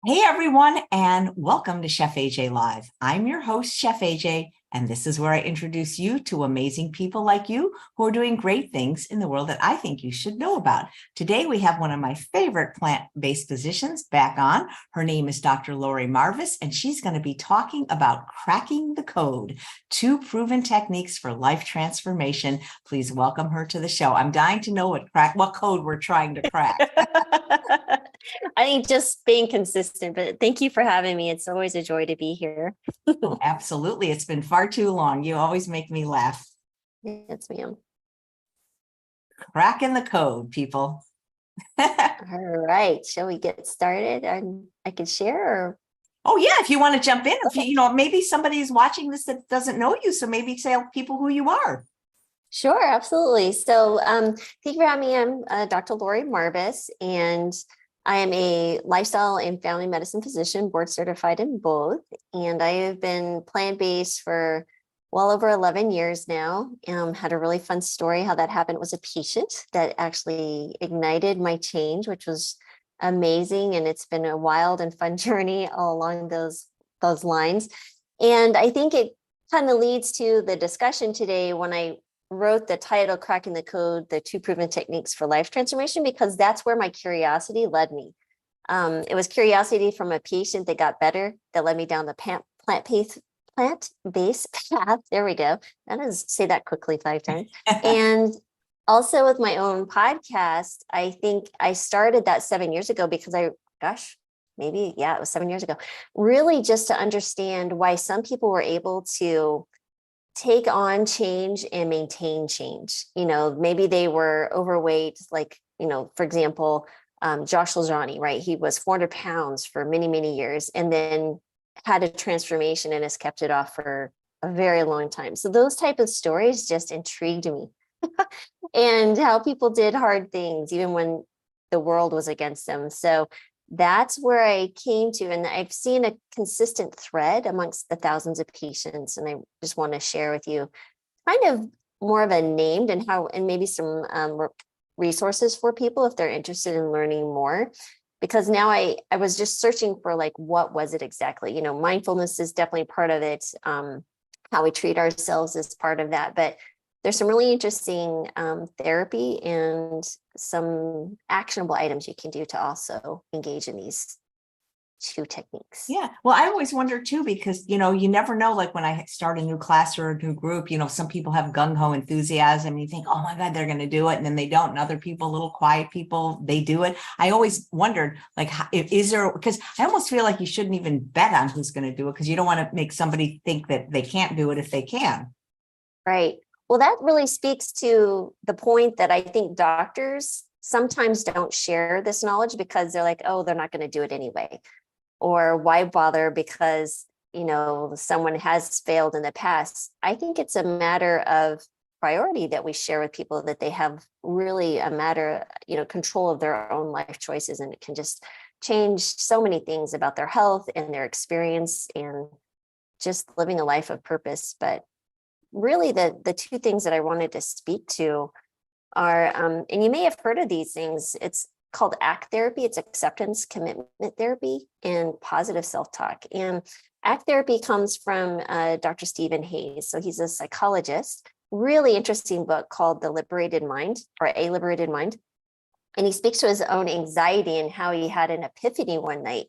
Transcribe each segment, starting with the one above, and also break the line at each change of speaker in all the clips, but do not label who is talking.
Hey everyone, and welcome to Chef AJ Live. I'm your host, Chef AJ, and this is where I introduce you to amazing people like you who are doing great things in the world that I think you should know about. Today, we have one of my favorite plant-based physicians back on. Her name is Dr. Laurie Marbas, and she's going to be talking about cracking the code, 2 proven techniques for life transformation. Please welcome her to the show. I'm dying to know what code we're trying to crack.
I think just being consistent, but thank you for having me. It's always a joy to be here.
Oh, absolutely. It's been far too long. You always make me laugh.
Yes, ma'am.
Cracking the code, people.
All right. Shall we get started? I can share or...
Oh, yeah. If you want to jump in,
Okay.
if maybe somebody is watching this that doesn't know you. So maybe tell people who you are.
Sure, absolutely. So thank you for having me. I'm Dr. Laurie Marbas, and I am a lifestyle and family medicine physician, board certified in both. And I have been plant-based for well over 11 years now. Had a really fun story how that happened. It was a patient that actually ignited my change, which was amazing. And it's been a wild and fun journey all along those lines. And I think it kind of leads to the discussion today when I wrote the title, Cracking the Code, the 2 proven techniques for life transformation, because that's where my curiosity led me. It was curiosity from a patient that got better that led me down the plant-based path. There we go. That is, say that quickly 5 times. And also with my own podcast, I think I started that 7 years ago because it was 7 years ago, really just to understand why some people were able to take on change and maintain change. Maybe they were overweight, like, for example, Josh Lajani, right? He was 400 pounds for many, many years and then had a transformation and has kept it off for a very long time. So those type of stories just intrigued me. And how people did hard things, even when the world was against them. So that's where I came to, and I've seen a consistent thread amongst the thousands of patients. And I just want to share with you kind of more of a named and maybe some resources for people if they're interested in learning more. Because now I was just searching for what was it exactly? Mindfulness is definitely part of it. How we treat ourselves is part of that. But there's some really interesting therapy and some actionable items you can do to also engage in these 2 techniques.
Yeah. Well, I always wonder too, because, you never know, like when I start a new class or a new group, some people have gung-ho enthusiasm and you think, oh my God, they're going to do it. And then they don't. And other people, little quiet people, they do it. I always wondered, because I almost feel like you shouldn't even bet on who's going to do it because you don't want to make somebody think that they can't do it if they can.
Right. Well, that really speaks to the point that I think doctors sometimes don't share this knowledge because they're like, oh, they're not going to do it anyway. Or why bother because, someone has failed in the past. I think it's a matter of priority that we share with people, that they have really a matter, control of their own life choices. And it can just change so many things about their health and their experience and just living a life of purpose. But really the 2 things that I wanted to speak to are, and you may have heard of these things, it's called ACT therapy. It's acceptance commitment therapy and positive self-talk. And ACT therapy comes from Dr. Stephen Hayes. So he's a psychologist, really interesting book called The Liberated Mind or A Liberated Mind. And he speaks to his own anxiety and how he had an epiphany one night.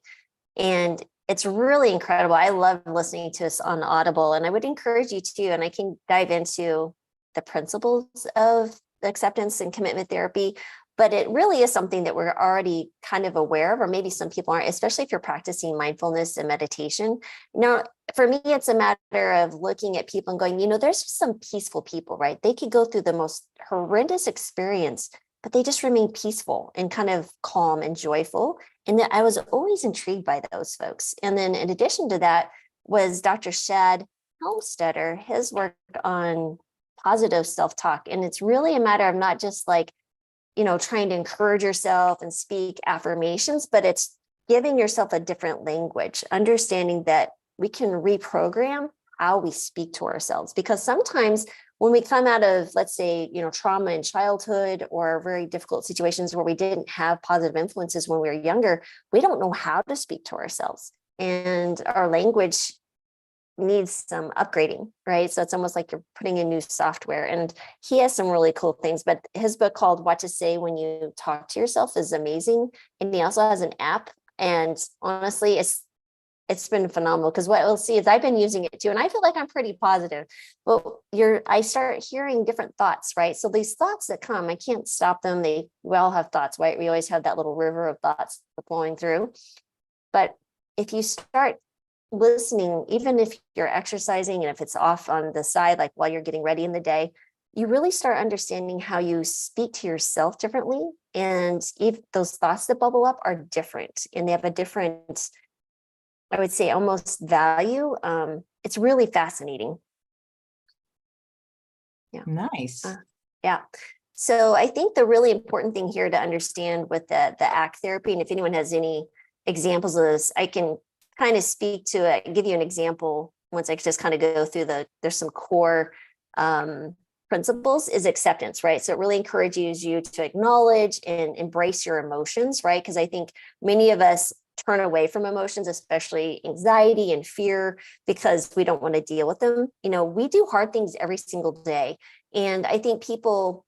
And it's really incredible. I love listening to this on Audible, and I would encourage you to, and I can dive into the principles of acceptance and commitment therapy, but it really is something that we're already kind of aware of, or maybe some people aren't, especially if you're practicing mindfulness and meditation. For me, it's a matter of looking at people and going, there's just some peaceful people, right? They could go through the most horrendous experience, but they just remain peaceful and kind of calm and joyful. And I was always intrigued by those folks. And then in addition to that was Dr. Shad Helmstetter, his work on positive self-talk. And it's really a matter of not just trying to encourage yourself and speak affirmations, but it's giving yourself a different language, understanding that we can reprogram how we speak to ourselves, because sometimes when we come out of, let's say, trauma in childhood or very difficult situations where we didn't have positive influences when we were younger, we don't know how to speak to ourselves. And our language needs some upgrading, right? So it's almost like you're putting in new software. And he has some really cool things, but his book called What to Say When You Talk to Yourself is amazing. And he also has an app. And honestly, it's been phenomenal, because what we'll see is I've been using it too, and I feel like I'm pretty positive, but I start hearing different thoughts, right? So these thoughts that come, I can't stop them. We all have thoughts, right? We always have that little river of thoughts flowing through. But if you start listening, even if you're exercising and if it's off on the side, like while you're getting ready in the day, you really start understanding how you speak to yourself differently. And if those thoughts that bubble up are different and they have a different, I would say, almost value. It's really fascinating. Yeah.
Nice.
Yeah. So I think the really important thing here to understand with the ACT therapy, and if anyone has any examples of this, I can kind of speak to it, give you an example once I just kind of go through there's some core principles, is acceptance, right? So it really encourages you to acknowledge and embrace your emotions, right? Because I think many of us turn away from emotions, especially anxiety and fear, because we don't want to deal with them. We do hard things every single day. And I think people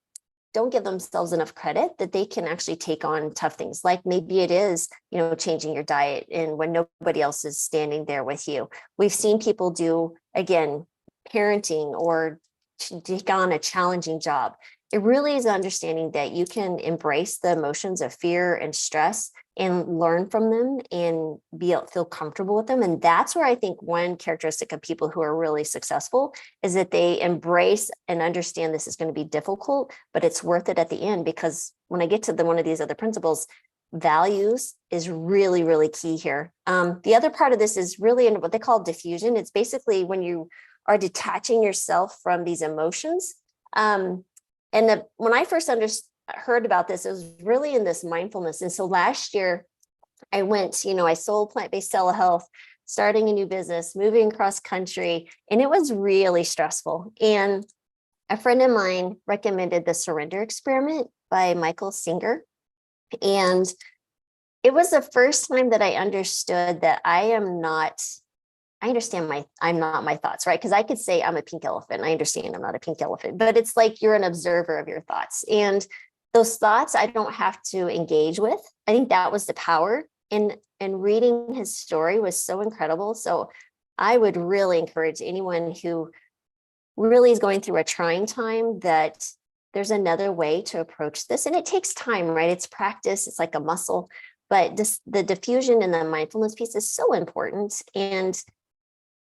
don't give themselves enough credit that they can actually take on tough things. Like maybe it is, changing your diet and when nobody else is standing there with you. We've seen people do, again, parenting or take on a challenging job. It really is understanding that you can embrace the emotions of fear and stress and learn from them and feel comfortable with them. And that's where I think one characteristic of people who are really successful is that they embrace and understand this is going to be difficult, but it's worth it at the end. Because when I get to one of these other principles, values is really, really key here. The other part of this is really in what they call diffusion. It's basically when you are detaching yourself from these emotions. When I first heard about this, it was really in this mindfulness. And so last year I went, I sold plant-based telehealth, starting a new business, moving across country, and it was really stressful. And a friend of mine recommended the Surrender Experiment by Michael Singer. And it was the first time that I understood that I'm not my thoughts, right? Because I could say I'm a pink elephant. I understand I'm not a pink elephant, but it's like you're an observer of your thoughts. And those thoughts I don't have to engage with. I think that was the power. And reading his story was so incredible. So I would really encourage anyone who really is going through a trying time that there's another way to approach this. And it takes time, right? It's practice. It's like a muscle. But the diffusion and the mindfulness piece is so important. And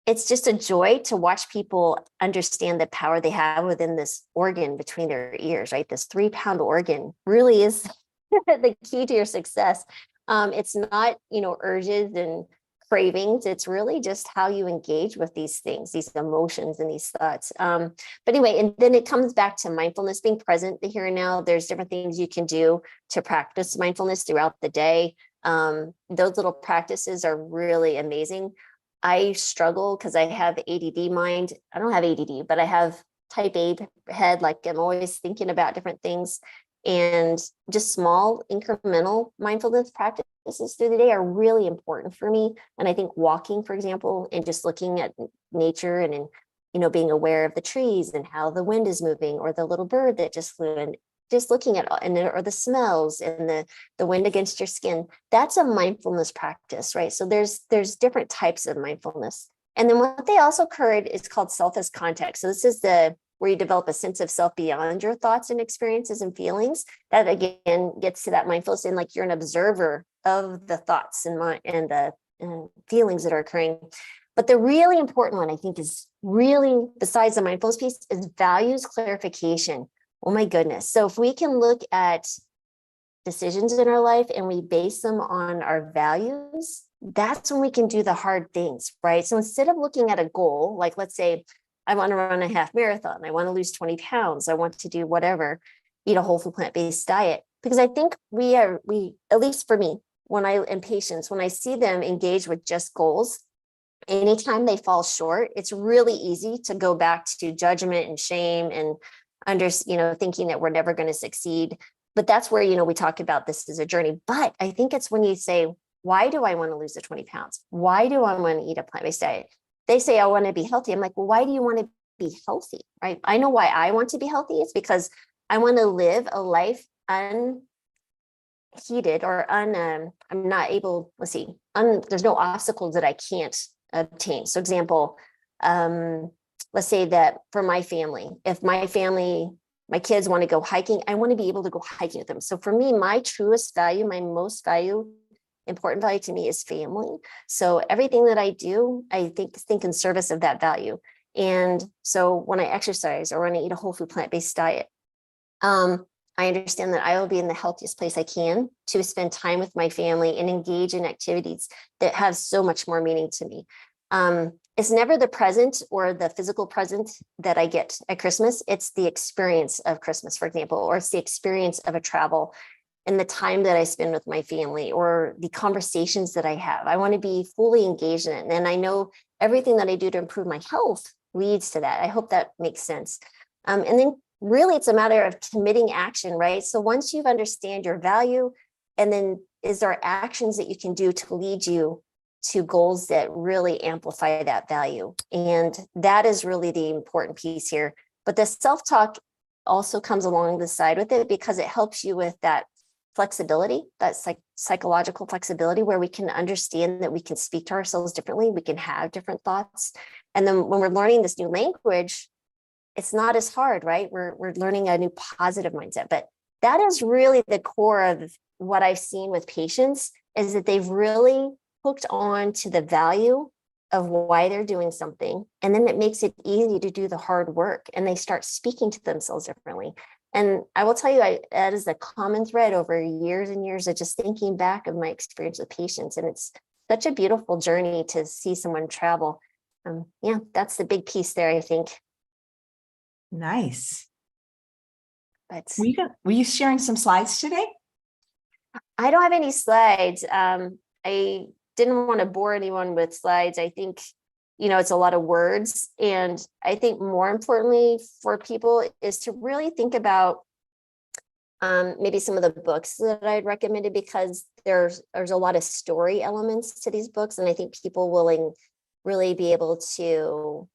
it's just a joy to watch people understand the power they have within this organ between their ears, right? This 3-pound organ really is the key to your success. It's not, urges and cravings. It's really just how you engage with these things, these emotions and these thoughts. But anyway, and then it comes back to mindfulness, being present the here and now. There's different things you can do to practice mindfulness throughout the day. Those little practices are really amazing. I struggle because I have ADD mind. I don't have ADD, but I have type A head. Like I'm always thinking about different things, and just small incremental mindfulness practices through the day are really important for me. And I think walking, for example, and just looking at nature and being aware of the trees and how the wind is moving, or the little bird that just flew in, just looking at or the smells and the wind against your skin, that's a mindfulness practice, right? So there's different types of mindfulness. And then what they also encourage is called self as context. So this is where you develop a sense of self beyond your thoughts and experiences and feelings. That again gets to that mindfulness, and like you're an observer of the thoughts and the feelings that are occurring. But the really important one, I think, is really, besides the mindfulness piece, is values clarification. Oh my goodness. So if we can look at decisions in our life and we base them on our values, that's when we can do the hard things, right? So instead of looking at a goal, like let's say I want to run a half marathon, I want to lose 20 pounds, I want to do whatever, eat a whole food plant-based diet. Because I think we, at least for me, when I see them engage with just goals, anytime they fall short, it's really easy to go back to judgment and shame and thinking that we're never going to succeed. But that's where, we talk about this as a journey. But I think it's when you say, why do I want to lose the 20 pounds? Why do I want to eat a plant-based diet? They say, I want to be healthy. I'm like, well, why do you want to be healthy? Right? I know why I want to be healthy. It's because I want to live a life unheated or I'm not able, there's no obstacles that I can't obtain. So example, let's say that for my family, if my kids want to go hiking, I want to be able to go hiking with them. So for me, my truest value, my most important value to me is family. So everything that I do, I think in service of that value. And so when I exercise or when I eat a whole food plant-based diet, I understand that I will be in the healthiest place I can to spend time with my family and engage in activities that have so much more meaning to me. It's never the present or the physical present that I get at Christmas. It's the experience of Christmas, for example, or it's the experience of a travel and the time that I spend with my family or the conversations that I have. I want to be fully engaged in it. And I know everything that I do to improve my health leads to that. I hope that makes sense. And then really it's a matter of committing action, right? So once you've understand your value, and then is there actions that you can do to lead you to goals that really amplify that value? And that is really the important piece here. But the self-talk also comes along the side with it because it helps you with that flexibility, that psychological flexibility, where we can understand that we can speak to ourselves differently, we can have different thoughts. And then when we're learning this new language, it's not as hard, right? We're learning a new positive mindset. But that is really the core of what I've seen with patients, is that they've really hooked on to the value of why they're doing something. And then it makes it easy to do the hard work, and they start speaking to themselves differently. And I will tell you, that is a common thread over years and years of just thinking back of my experience with patients. And it's such a beautiful journey to see someone travel. Yeah, that's the big piece there, I think.
Nice.
But
Were you sharing some slides today?
I don't have any slides. I didn't want to bore anyone with slides. I think, it's a lot of words. And I think more importantly for people is to really think about maybe some of the books that I'd recommended, because there's a lot of story elements to these books. And I think people will really be able to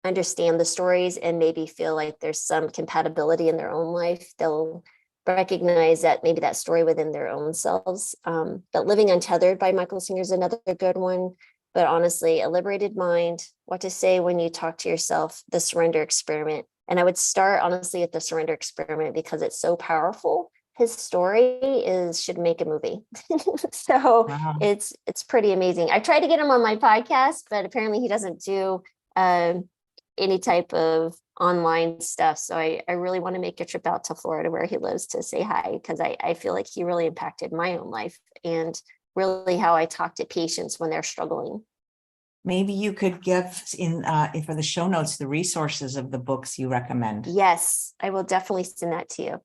understand the stories and maybe feel like there's some compatibility in their own life. They'll recognize that maybe that story within their own selves. But Living Untethered by Michael Singer is another good one. But honestly, A Liberated Mind, What to Say When You Talk to Yourself, The Surrender Experiment. And I would start honestly at The Surrender Experiment because it's so powerful. His story should make a movie. So
Wow.
it's pretty amazing. I tried to get him on my podcast, but apparently he doesn't do any type of online stuff. So I really want to make a trip out to Florida where he lives to say hi, because I feel like he really impacted my own life and really how I talk to patients when they're struggling.
Maybe you could give for the show notes the resources of the books you recommend.
Yes, I will definitely send that to you.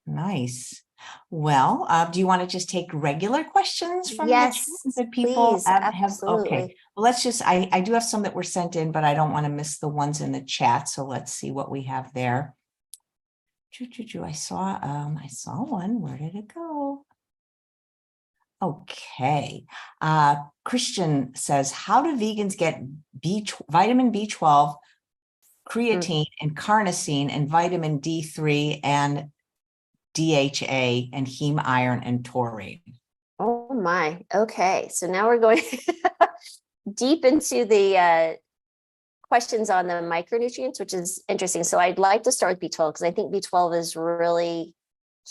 Nice. Well, do you want to just take regular questions from the chat that people
please,
have?
absolutely.
Okay. Well, let's just, I do have some that were sent in, but I don't want to miss the ones in the chat. So let's see what we have there. I saw one. Where did it go? Okay. Christian says, how do vegans get vitamin B12, creatine, and carnosine, and vitamin D3 and DHA and heme iron and taurine?
Oh my. Okay. So now we're going deep into the questions on the micronutrients, which is interesting. So I'd like to start with B12 because I think B12 is really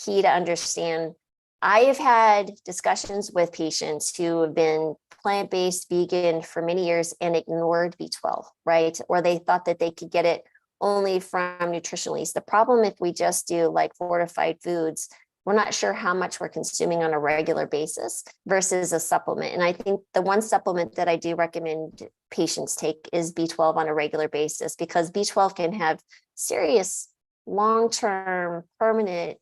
key to understand. I have had discussions with patients who have been plant-based vegan for many years and ignored B12, right? Or they thought that they could get it only from Nutritionals. The problem, if we just do like fortified foods, we're not sure how much we're consuming on a regular basis versus a supplement. And I think the one supplement that I do recommend patients take is B12 on a regular basis, because B12 can have serious long-term permanent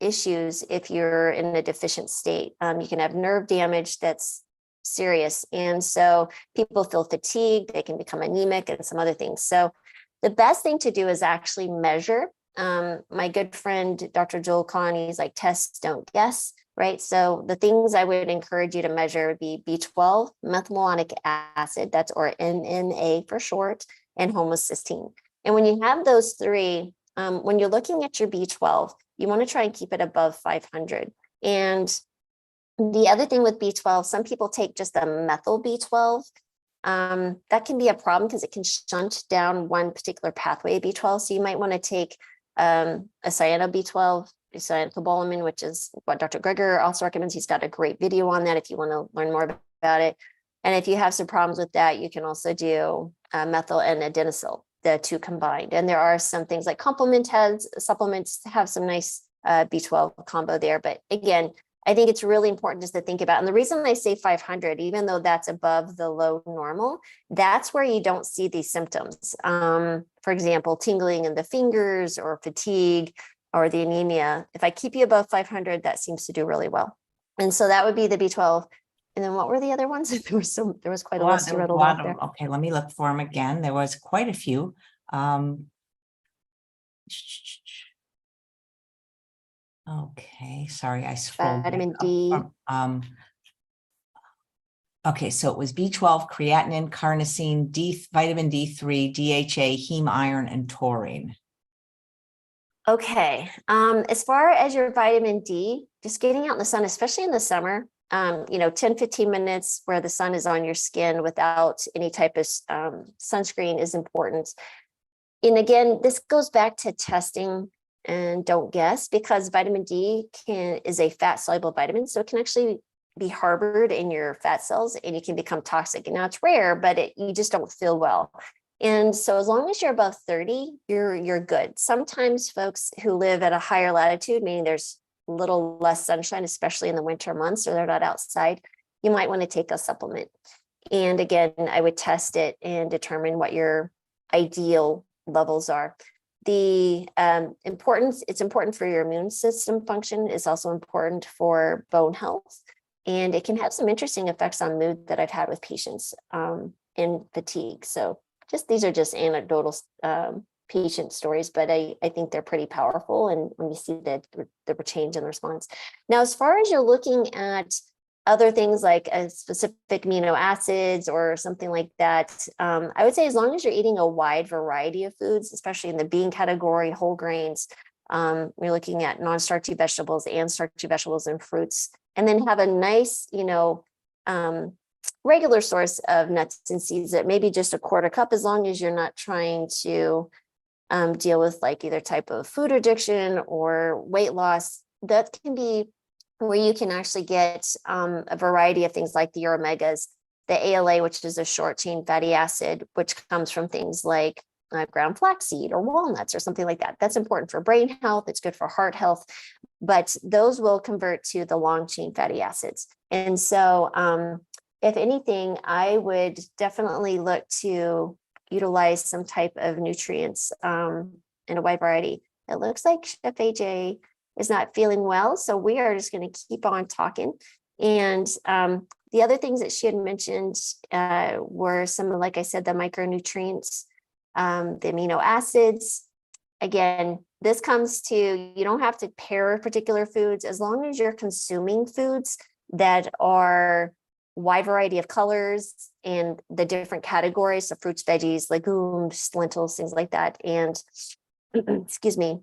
issues if you're in a deficient state. You can have nerve damage that's serious. And so people feel fatigued, they can become anemic and some other things. So the best thing to do is actually measure. My good friend, Dr. Joel Kahn, he's like, test, don't guess, right? So the things I would encourage you to measure would be B12, methylmalonic acid, that's or MMA for short, and homocysteine. And when you have those three, when you're looking at your B12, you want to try and keep it above 500. And the other thing with B12, some people take just a methyl B12. That can be a problem because it can shunt down one particular pathway of B12. So you might want to take a cyano B12, cyanocobalamin, which is what Dr. Greger also recommends. He's got a great video on that if you want to learn more about it. And if you have some problems with that, you can also do methyl and adenosine, the two combined. And there are some things like supplements have some nice B12 combo there. But again, I think it's really important just to think about. And the reason I say 500, even though that's above the low normal, that's where you don't see these symptoms. For example, tingling in the fingers or fatigue or the anemia. If I keep you above 500, that seems to do really well. And so that would be the B12. And then what were the other ones? There was quite a list you rattled off there.
Okay, let me look for them again. There was quite a few. Okay, sorry, I scrolled.
Vitamin D.
Okay, so it was B12, creatinine, carnosine, vitamin D3, DHA, heme iron, and taurine.
Okay, as far as your vitamin D, just getting out in the sun, especially in the summer, 10-15 minutes where the sun is on your skin without any type of sunscreen is important. And again, this goes back to testing and don't guess, because vitamin D is a fat soluble vitamin. So it can actually be harbored in your fat cells and it can become toxic. And now it's rare, but you just don't feel well. And so as long as you're above 30, you're good. Sometimes folks who live at a higher latitude, meaning there's a little less sunshine, especially in the winter months, or they're not outside, you might want to take a supplement. And again, I would test it and determine what your ideal levels are. The it's important for your immune system function. It's also important for bone health. And it can have some interesting effects on mood that I've had with patients in fatigue. So these are just anecdotal patient stories, but I think they're pretty powerful. And when you see the change in the response. Now, as far as you're looking at other things like a specific amino acids or something like that, I would say as long as you're eating a wide variety of foods, especially in the bean category, whole grains, we're looking at non-starchy vegetables and starchy vegetables and fruits, and then have a nice, regular source of nuts and seeds that maybe just a quarter cup, as long as you're not trying to deal with like either type of food addiction or weight loss. That can be where you can actually get a variety of things like the omegas, the ALA, which is a short chain fatty acid, which comes from things like ground flaxseed or walnuts or something like that. That's important for brain health. It's good for heart health, but those will convert to the long chain fatty acids. And so if anything, I would definitely look to utilize some type of nutrients in a wide variety. It looks like Chef AJ is not feeling well, so we are just going to keep on talking. And the other things that she had mentioned were some of, like I said, the micronutrients, the amino acids. Again, this comes to, you don't have to pair particular foods as long as you're consuming foods that are wide variety of colors and the different categories, so fruits, veggies, legumes, lentils, things like that, and excuse me,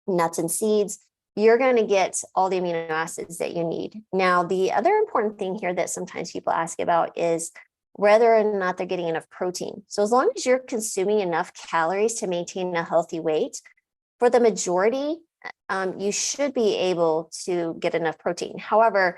nuts and seeds. You're going to get all the amino acids that you need. Now, the other important thing here that sometimes people ask about is whether or not they're getting enough protein. So as long as you're consuming enough calories to maintain a healthy weight, for the majority, you should be able to get enough protein. However,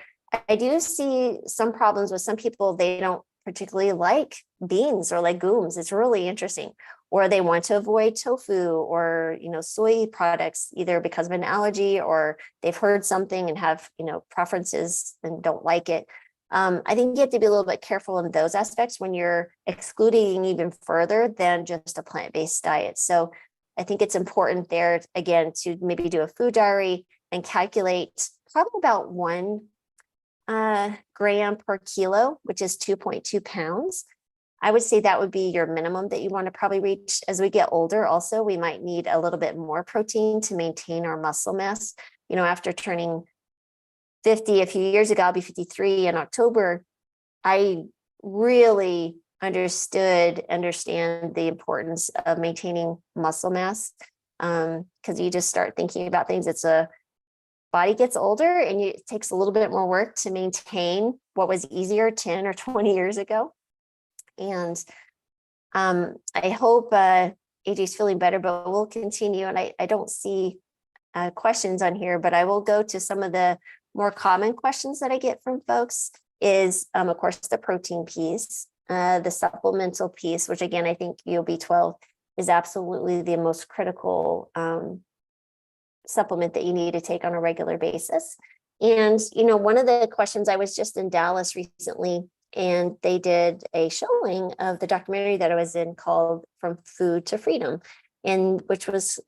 I do see some problems with some people. They don't particularly like beans or legumes. It's really interesting. Or they want to avoid tofu or, soy products, either because of an allergy or they've heard something and have, preferences and don't like it. I think you have to be a little bit careful in those aspects when you're excluding even further than just a plant-based diet. So I think it's important there, again, to maybe do a food diary and calculate probably about one gram per kilo, which is 2.2 pounds. I would say that would be your minimum that you want to probably reach. As we get older, also, we might need a little bit more protein to maintain our muscle mass. You know, after turning 50 a few years ago, I'll be 53 in October. I really understand the importance of maintaining muscle mass, because you just start thinking about things. It's a body gets older and it takes a little bit more work to maintain what was easier 10 or 20 years ago. And I hope AJ's feeling better, but we'll continue. And I don't see questions on here, but I will go to some of the more common questions that I get from folks is, of course, the protein piece, the supplemental piece, which again, I think UB12 is absolutely the most critical supplement that you need to take on a regular basis. And, you know, one of the questions, I was just in Dallas recently, and they did a showing of the documentary that I was in called From Food to Freedom, and which was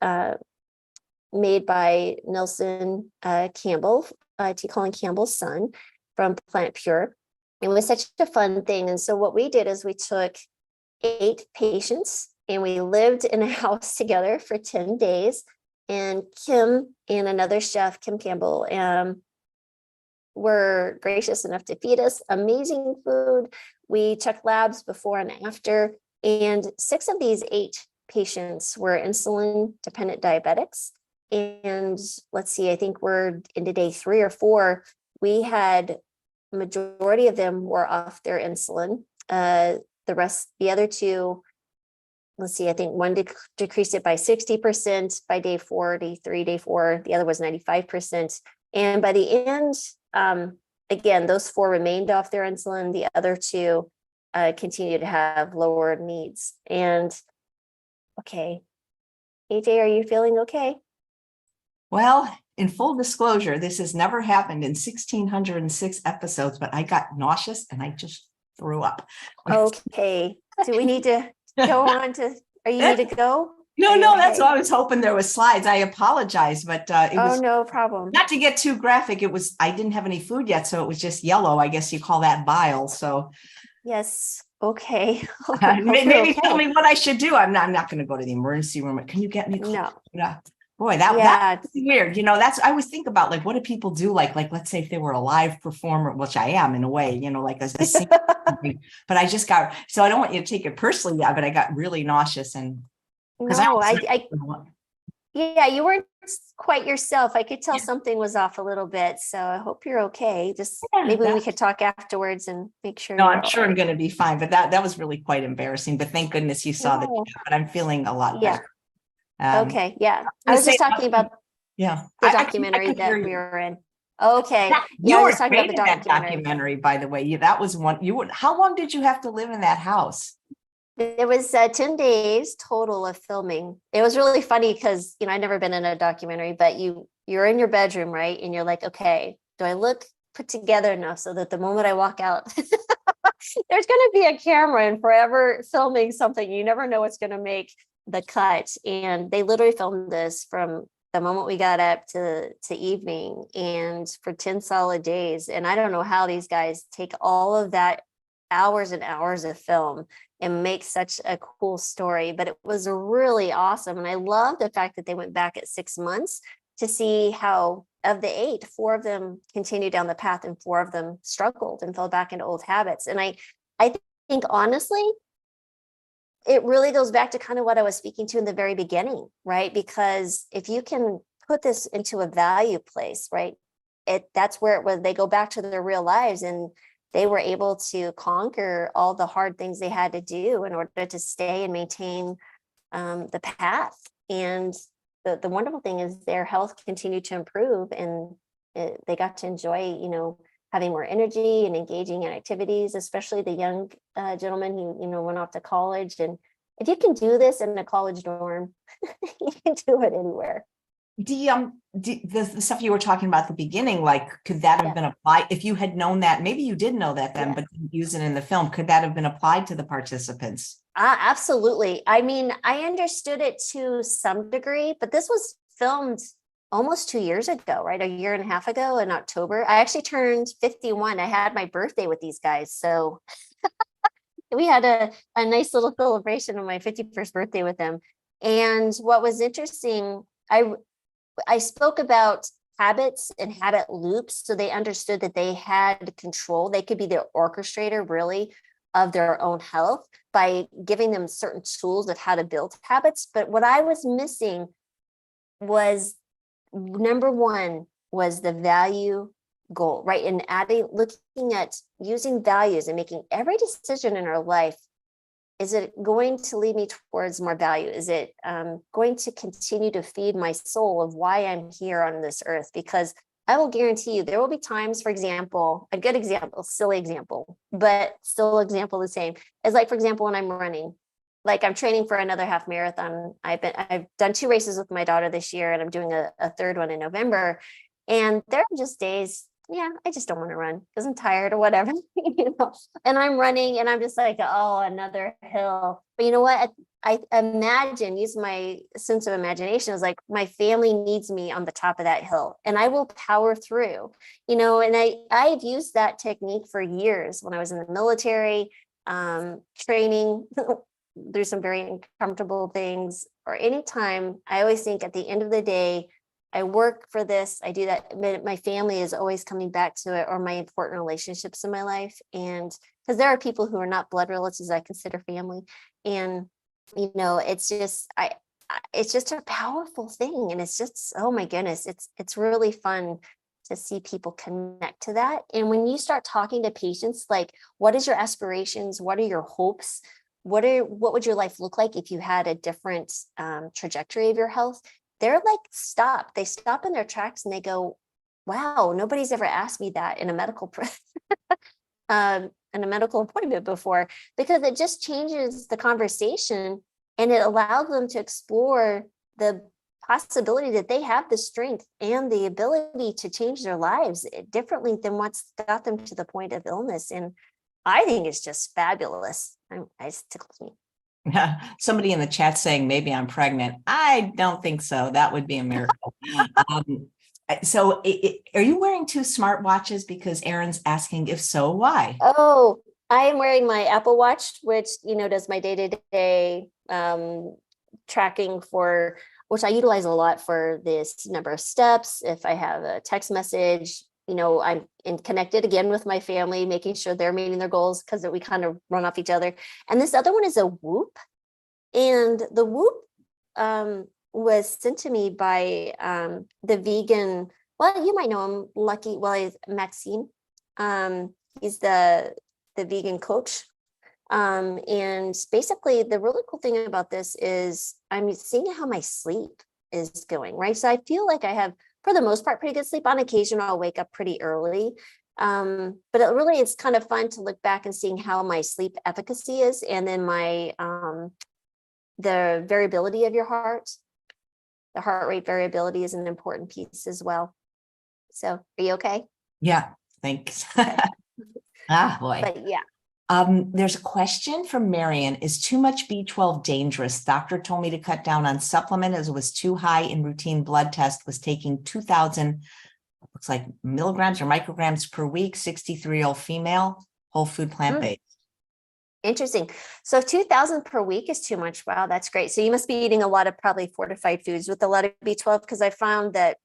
made by Nelson Campbell, T. Colin Campbell's son from Plant Pure. It was such a fun thing. And so what we did is we took 8 patients and we lived in a house together for 10 days. And Kim and another chef, Kim Campbell, were gracious enough to feed us amazing food. We checked labs before and after, and 6 of these 8 patients were insulin dependent diabetics. And let's see, I think we're into day 3 or 4. We had majority of them were off their insulin. The other 2, let's see, I think one decreased it by 60% by day 4, day 3, day 4. The other was 95%. And by the end, again, those 4 remained off their insulin. The other 2 continue to have lower needs. And okay, AJ, are you feeling okay?
Well, in full disclosure, this has never happened in 1,606 episodes, but I got nauseous and I just threw up.
Okay. Do we need to go on to, are you need to go?
No,
okay?
that's why I was hoping there was slides. I apologize, but it was
no problem.
Not to get too graphic. I didn't have any food yet, so it was just yellow. I guess you call that bile. So
yes. Okay.
maybe tell me what I should do. I'm not going to go to the emergency room. Can you get me?
No.
Boy, that's weird. You know, I always think about, like, what do people do? Like, let's say if they were a live performer, which I am in a way, you know, like a singer, but I just so I don't want you to take it personally, but I got really nauseous and
yeah, you weren't quite yourself. I could tell something was off a little bit. So I hope you're okay. Just maybe we could talk afterwards and make sure.
No, I'm sure I'm going to be fine, but that was really quite embarrassing, but thank goodness you saw the chat, but I'm feeling a lot better.
Okay. Yeah. I was just talking about the documentary that we were in. Okay.
You were talking about the documentary, by the way. That was one. How long did you have to live in that house?
It was 10 days total of filming. It was really funny because, you know, I'd never been in a documentary, but you're in your bedroom, right? And you're like, okay, do I look put together enough so that the moment I walk out, there's going to be a camera and forever filming something. You never know what's going to make the cut. And they literally filmed this from the moment we got up to evening, and for 10 solid days. And I don't know how these guys take all of that hours and hours of film and make such a cool story, but it was really awesome. And I love the fact that they went back at 6 months to see how of the 8, 4 of them continued down the path and 4 of them struggled and fell back into old habits. And I think honestly, it really goes back to kind of what I was speaking to in the very beginning, right? Because if you can put this into a value place, right, that's where they go back to their real lives, and they were able to conquer all the hard things they had to do in order to stay and maintain the path. And the wonderful thing is their health continued to improve, and they got to enjoy, you know, having more energy and engaging in activities, especially the young gentleman who, you know, went off to college. And if you can do this in a college dorm, you can do it anywhere.
The stuff you were talking about at the beginning, like, could that have been applied if you had known that? Maybe you did know that then, but didn't use it in the film. Could that have been applied to the participants?
Absolutely. I mean, I understood it to some degree, but this was filmed almost 2 years ago, right? A year and a half ago in October. I actually turned 51. I had my birthday with these guys. So we had a nice little celebration on my 51st birthday with them. And what was interesting, I spoke about habits and habit loops. So they understood that they had control. They could be the orchestrator really of their own health by giving them certain tools of how to build habits. But what I was missing was number one was the value goal, right? And looking at using values and making every decision in our life. Is it going to lead me towards more value? Is it going to continue to feed my soul of why I'm here on this earth? Because I will guarantee you there will be times, for example, a good example, silly example, but still example the same is like, for example, when I'm running, like I'm training for another half marathon. I've done 2 races with my daughter this year, and I'm doing a third one in November. And there are just days, yeah, I just don't want to run because I'm tired or whatever, and I'm running and I'm just like, oh, another hill. But you know what? I imagine, use my sense of imagination, is like my family needs me on the top of that hill and I will power through, and I've used that technique for years when I was in the military, training through some very uncomfortable things, or anytime. I always think at the end of the day, I work for this, I do that. My family is always coming back to it, or my important relationships in my life. And because there are people who are not blood relatives I consider family. And, it's just a powerful thing. And it's just, oh my goodness, it's really fun to see people connect to that. And when you start talking to patients, like, what is your aspirations? What are your hopes? What would your life look like if you had a different trajectory of your health? They're like, they stop in their tracks and they go, wow, nobody's ever asked me that in a medical in a medical appointment before, because it just changes the conversation and it allows them to explore the possibility that they have the strength and the ability to change their lives differently than what's got them to the point of illness. And I think it's just fabulous. It tickles me.
Somebody in the chat saying maybe I'm pregnant. I don't think so. That would be a miracle. So are you wearing 2 smartwatches? Because Aaron's asking, if so, why?
Oh, I am wearing my Apple Watch, which, does my day-to-day tracking which I utilize a lot for this number of steps. If I have a text message, I'm connected again with my family, making sure they're meeting their goals, because we kind of run off each other. And this other one is a Whoop. And the Whoop was sent to me by the vegan, well, you might know him, he's Maxine. He's the vegan coach. And basically the really cool thing about this is I'm seeing how my sleep is going, right? So I feel like I have, for the most part, pretty good sleep. On occasion, I'll wake up pretty early. But it's kind of fun to look back and seeing how my sleep efficacy is. And then the variability of your heart, the heart rate variability is an important piece as well. So are you okay?
Yeah, thanks.
Okay.
Boy.
But yeah.
There's a question from Marion. Is too much B12 dangerous? Doctor told me to cut down on supplement as it was too high in routine blood test, was taking 2,000, looks like milligrams or micrograms per week, 63-year-old female, whole food, plant-based.
Interesting. So 2,000 per week is too much. Wow, that's great. So you must be eating a lot of probably fortified foods with a lot of B12, because I found that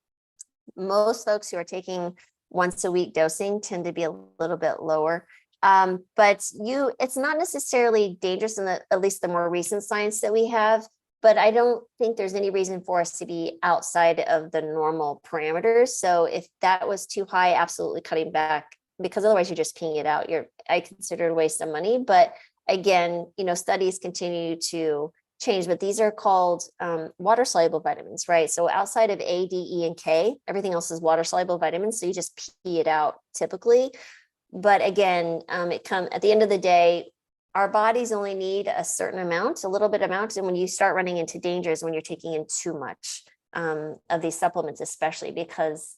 most folks who are taking once a week dosing tend to be a little bit lower. But it's not necessarily dangerous in at least the more recent science that we have, but I don't think there's any reason for us to be outside of the normal parameters. So if that was too high, absolutely cutting back, because otherwise you're just peeing it out. I consider it a waste of money. But again, studies continue to change, but these are called water soluble vitamins, right? So outside of A, D, E, and K, everything else is water soluble vitamins. So you just pee it out typically. But again, at the end of the day, our bodies only need a certain amount, a little bit amount. And when you start running into dangers, when you're taking in too much of these supplements, especially because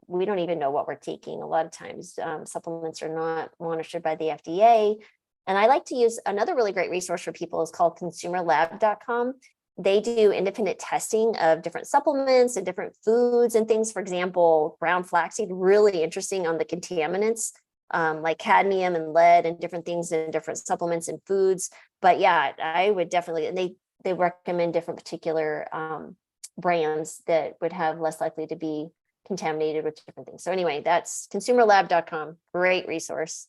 we don't even know what we're taking. A lot of times supplements are not monitored by the FDA. And I like to use another really great resource for people is called consumerlab.com. they do independent testing of different supplements and different foods and things. For example, brown flaxseed, really interesting on the contaminants, like cadmium and lead and different things in different supplements and foods. But yeah, I would definitely, and they recommend different particular brands that would have less likely to be contaminated with different things. So anyway, that's consumerlab.com. Great resource.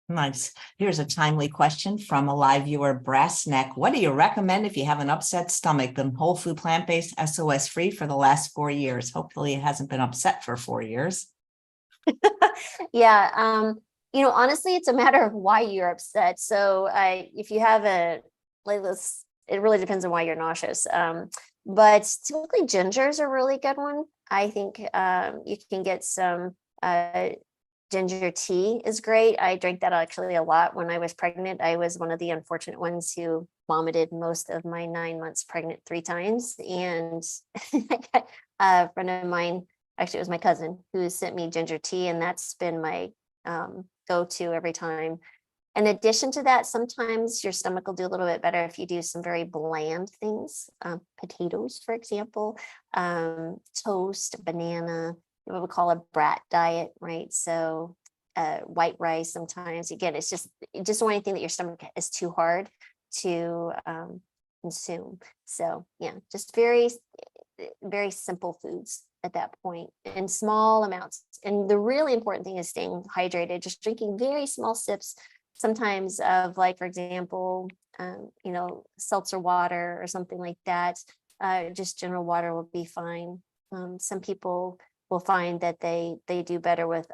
Nice. Here's a timely question from a live viewer, Brass Neck. What do you recommend if you have an upset stomach? Been whole food, plant-based, SOS free for the last 4 years. Hopefully it hasn't been upset for 4 years.
Yeah. Honestly, it's a matter of why you're upset. So if you have it really depends on why you're nauseous. But typically ginger is a really good one. I think you can get some ginger tea is great. I drank that actually a lot when I was pregnant. I was one of the unfortunate ones who vomited most of my 9 months pregnant 3 times. And a friend of mine, actually it was my cousin, who sent me ginger tea, and that's been my go-to every time. In addition to that, sometimes your stomach will do a little bit better if you do some very bland things, potatoes, for example, toast, banana, what we call a brat diet, right? So white rice sometimes. Again, it's just don't want anything that your stomach is too hard to consume. So yeah, just very, very simple foods at that point in small amounts. And the really important thing is staying hydrated, just drinking very small sips, sometimes of, like, for example, seltzer water or something like that. Just general water will be fine. Some people will find that they do better with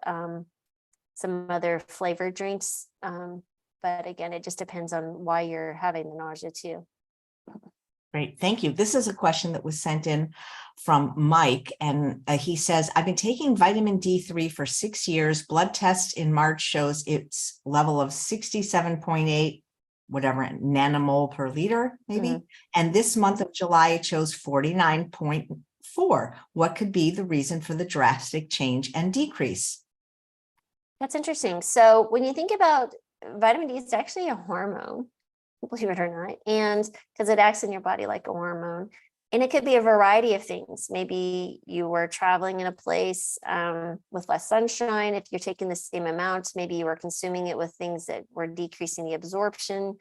some other flavored drinks. But again, it just depends on why you're having the nausea too.
Great. Thank you. This is a question that was sent in from Mike. And he says, I've been taking vitamin D3 for 6 years. Blood test in March shows its level of 67.8, whatever, nanomole per liter, maybe.
Mhm.
And this month of July, it shows 49.4. What could be the reason for the drastic change and decrease?
That's interesting. So when you think about vitamin D, it's actually a hormone, believe it or not, and because it acts in your body like a hormone. And it could be a variety of things. Maybe you were traveling in a place with less sunshine. If you're taking the same amount, maybe you were consuming it with things that were decreasing the absorption.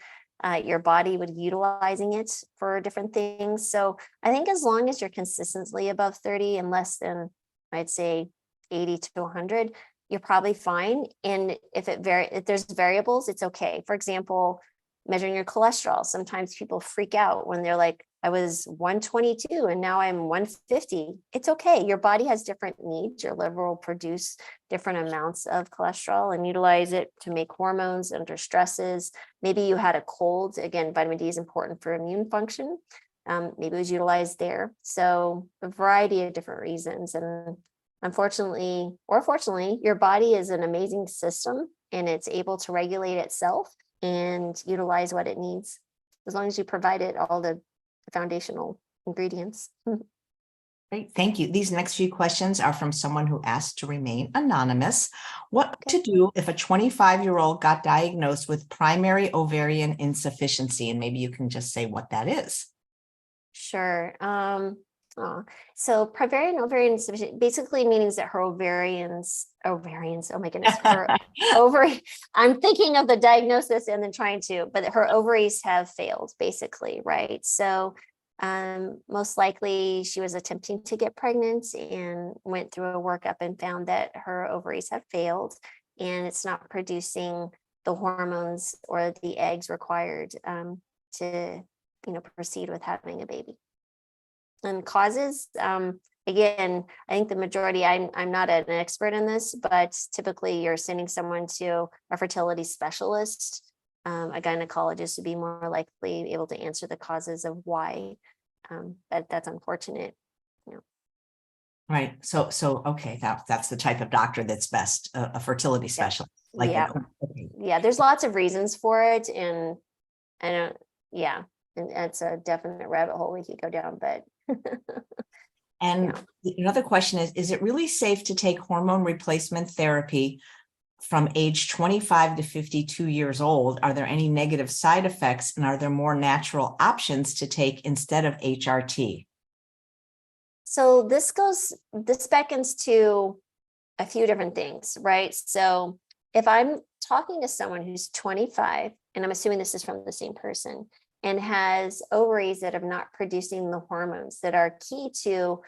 Your body would utilizing it for different things. So I think as long as you're consistently above 30 and less than, I'd say, 80 to 100, you're probably fine. And if there's variables, it's okay. For example, measuring your cholesterol. Sometimes people freak out when they're like, I was 122 and now I'm 150. It's okay. Your body has different needs. Your liver will produce different amounts of cholesterol and utilize it to make hormones under stresses. Maybe you had a cold. Again, vitamin D is important for immune function. Maybe it was utilized there. So a variety of different reasons. And unfortunately, or fortunately, your body is an amazing system and it's able to regulate itself and utilize what it needs, as long as you provide it all the foundational ingredients.
Great, thank you. These next few questions are from someone who asked to remain anonymous. What to do if a 25-year-old got diagnosed with primary ovarian insufficiency? And maybe you can just say what that is.
Sure. So primary ovarian insufficiency basically means that her ovaries, oh my goodness, her ovary, I'm thinking of the diagnosis and then trying to, but her ovaries have failed basically, right? So most likely she was attempting to get pregnant and went through a workup and found that her ovaries have failed and it's not producing the hormones or the eggs required to, proceed with having a baby. And causes, again, I think the majority, I'm not an expert in this, but typically you're sending someone to a fertility specialist, a gynecologist to be more likely able to answer the causes of why. That's unfortunate.
Right. So okay, that's the type of doctor that's best, a fertility specialist. Like
Yeah.
Okay.
Yeah, there's lots of reasons for it. And I don't, yeah, and it's a definite rabbit hole we could go down, but
And another question is it really safe to take hormone replacement therapy from age 25 to 52 years old, are there any negative side effects, and are there more natural options to take instead of HRT?
So this beckons to a few different things, right? So if I'm talking to someone who's 25, and I'm assuming this is from the same person, and has ovaries that are not producing the hormones that are key to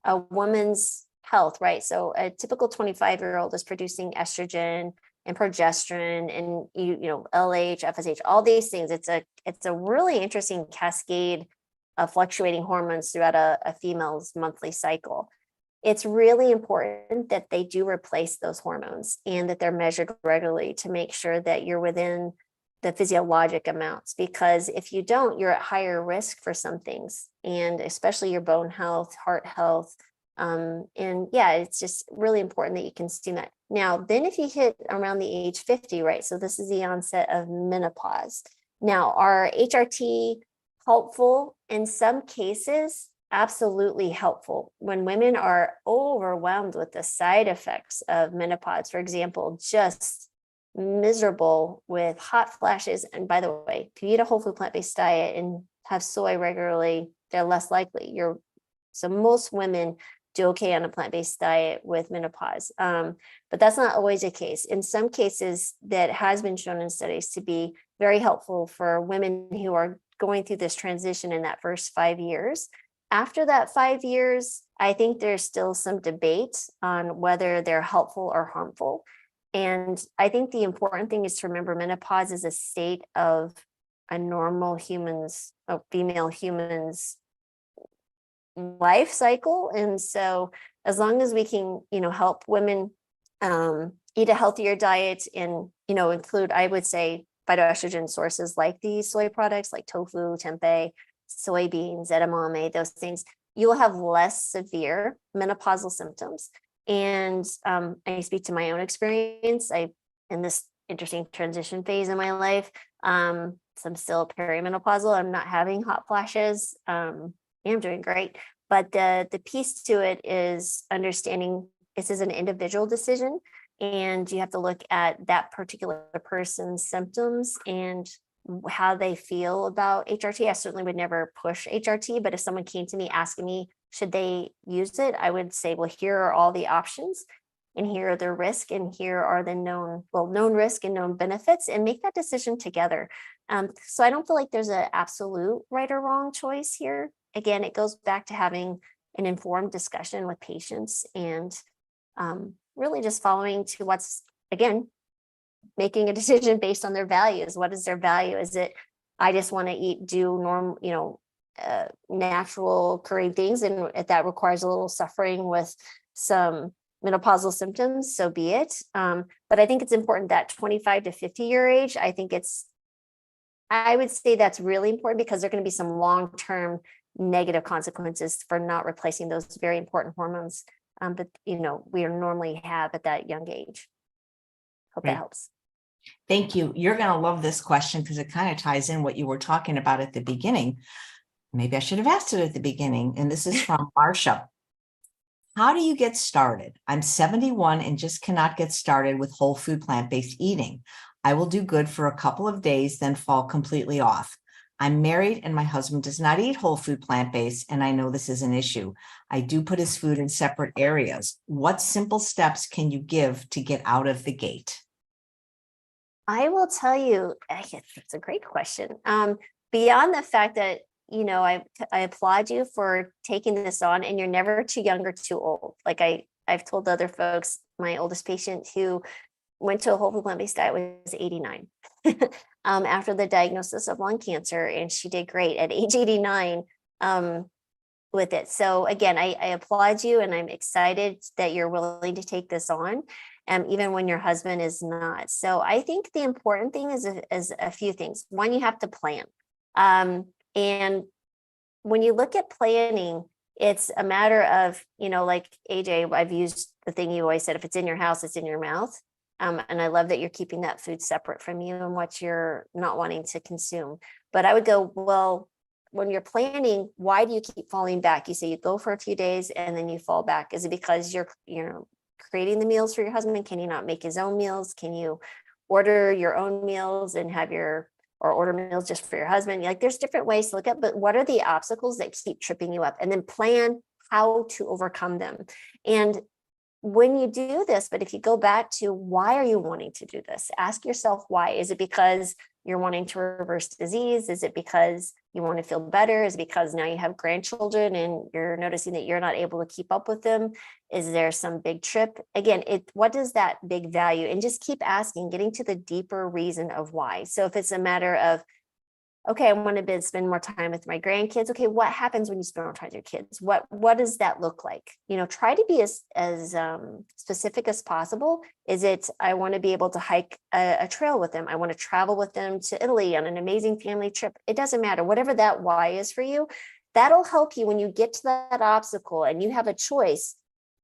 a woman's health, right? So a typical 25-year-old is producing estrogen and progesterone and LH, FSH, all these things. It's a really interesting cascade of fluctuating hormones throughout a female's monthly cycle. It's really important that they do replace those hormones and that they're measured regularly to make sure that you're within the physiologic amounts, because if you don't, you're at higher risk for some things, and especially your bone health, heart health. And yeah, it's just really important that you consume that. Now, then if you hit around the age 50, right? So this is the onset of menopause. Now, are HRT helpful? In some cases, absolutely helpful. When women are overwhelmed with the side effects of menopause, for example, just miserable with hot flashes. And by the way, if you eat a whole food plant-based diet and have soy regularly, they're less likely. So most women do okay on a plant-based diet with menopause. But that's not always the case. In some cases, that has been shown in studies to be very helpful for women who are going through this transition in that first 5 years. After that 5 years, I think there's still some debate on whether they're helpful or harmful. And I think the important thing is to remember menopause is a state of a normal female human's life cycle. And so as long as we can, help women eat a healthier diet and, include, I would say, phytoestrogen sources like these soy products like tofu, tempeh, soybeans, edamame, those things, you will have less severe menopausal symptoms. And I speak to my own experience. In this interesting transition phase in my life, so I'm still perimenopausal. I'm not having hot flashes. I'm doing great. But the piece to it is understanding this is an individual decision, and you have to look at that particular person's symptoms and how they feel about HRT. I certainly would never push HRT, but if someone came to me asking me, should they use it? I would say, well, here are all the options, and here are the risk, and here are the known risk and known benefits, and make that decision together. So I don't feel like there's an absolute right or wrong choice here. Again, it goes back to having an informed discussion with patients and really just following to what's, again, making a decision based on their values. What is their value? Is it, I just want to do normal, natural occurring things, and if that requires a little suffering with some menopausal symptoms, so be it. But I think it's important that 25 to 50 year age, I would say that's really important, because there are going to be some long-term negative consequences for not replacing those very important hormones that we normally have at that young age. Hope that helps.
Thank you. You're going to love this question because it kind of ties in what you were talking about at the beginning. Maybe I should have asked it at the beginning. And this is from Marsha. How do you get started? I'm 71 and just cannot get started with whole food plant-based eating. I will do good for a couple of days, then fall completely off. I'm married and my husband does not eat whole food plant-based, and I know this is an issue. I do put his food in separate areas. What simple steps can you give to get out of the gate?
I will tell you, it's a great question. Beyond the fact that, I applaud you for taking this on, and you're never too young or too old. Like I've told other folks, my oldest patient who went to a whole food plant-based diet was 89 after the diagnosis of lung cancer, and she did great at age 89 with it. So again, I applaud you, and I'm excited that you're willing to take this on, even when your husband is not. So I think the important thing is a few things. One, you have to plan. And when you look at planning, it's a matter of, like AJ, I've used the thing you always said, if it's in your house, it's in your mouth. And I love that you're keeping that food separate from you and what you're not wanting to consume. But I would go, well, when you're planning, why do you keep falling back? You say you go for a few days and then you fall back. Is it because you're creating the meals for your husband? Can you not make his own meals? Can you order your own meals and or order meals just for your husband? Like, there's different ways to look at, but what are the obstacles that keep tripping you up? And then plan how to overcome them. And when you do this, but if you go back to why are you wanting to do this? Ask yourself why. Is it because you're wanting to reverse disease? Is it because you want to feel better? Is it because now you have grandchildren and you're noticing that you're not able to keep up with them? Is there some big trip? Again, what does that big value? And just keep asking, getting to the deeper reason of why. So if it's a matter of, okay, I want to spend more time with my grandkids. Okay, what happens when you spend more time with your kids? What does that look like? Try to be as specific as possible. Is it, I want to be able to hike a trail with them. I want to travel with them to Italy on an amazing family trip. It doesn't matter. Whatever that why is for you, that'll help you when you get to that obstacle and you have a choice.